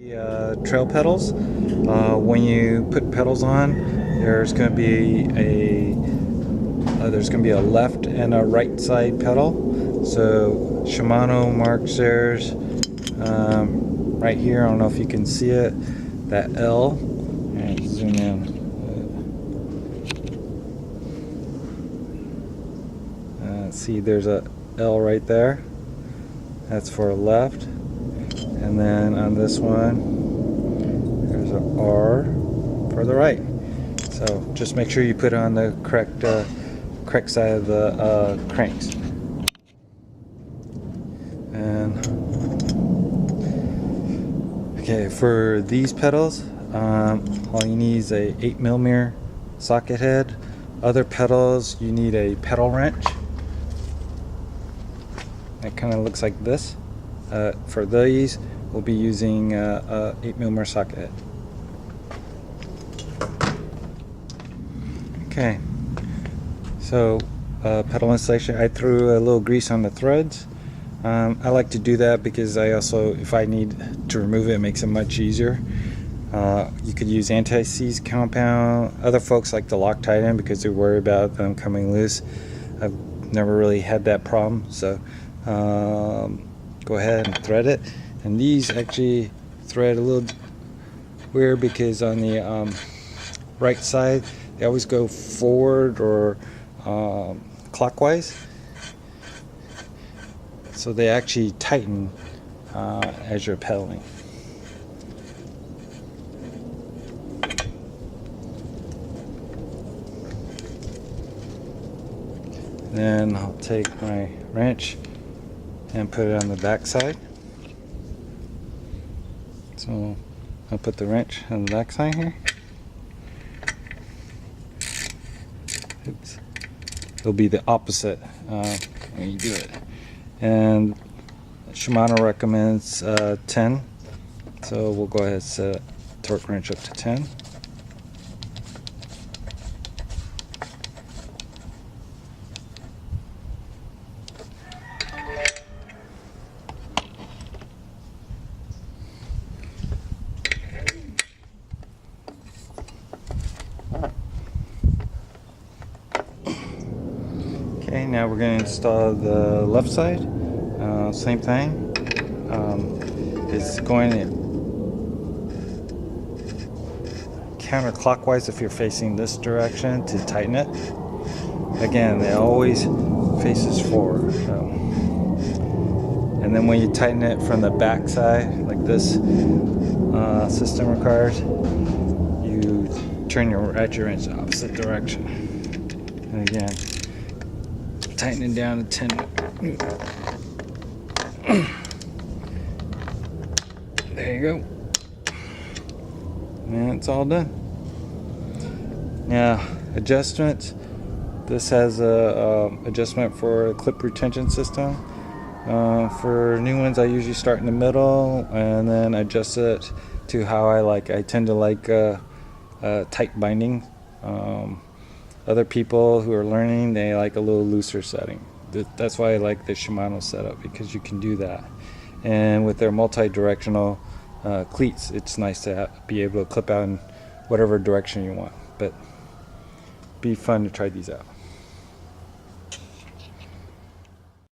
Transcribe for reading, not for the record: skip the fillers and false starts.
The trail pedals. When you put pedals on, there's going to be a left and a right side pedal. So Shimano marks theirs right here. I don't know if you can see it. That L. And zoom in. See, there's a L right there. That's for left. And then on this one, there's an R for the right. So just make sure you put it on the correct side of the cranks. And okay, for these pedals, all you need is a 8mm socket head. Other pedals, you need a pedal wrench. It kind of looks like this. For these, we'll be using a 8mm socket head. Okay, so pedal installation, I threw a little grease on the threads. I like to do that because I also, if I need to remove it, it makes it much easier. You could use anti-seize compound. Other folks like to Loctite in because they worry about them coming loose. I've never really had that problem, so go ahead and thread it. And these actually thread a little weird because on the right side they always go forward or clockwise, so they actually tighten as you're pedaling. Then I'll take my wrench and put it on the back side. So I'll put the wrench on the back side here. Oops. It'll be the opposite when you do it. And Shimano recommends 10. So we'll go ahead and set torque wrench up to 10. Okay, now we're going to install the left side. Same thing. It's going counterclockwise if you're facing this direction to tighten it. Again, it always faces forward. So. And then when you tighten it from the back side, like this system requires, you turn your ratchet wrench the opposite direction. And again, tighten it down to 10. There you go. And it's all done. Now, adjustments. This has a adjustment for a clip retention system. For new ones, I usually start in the middle and then adjust it to how I like. I tend to like tight binding. Other people who are learning, they like a little looser setting. That's why I like the Shimano setup, because you can do that. And with their multi-directional cleats, it's nice to be able to clip out in whatever direction you want. But be fun to try these out.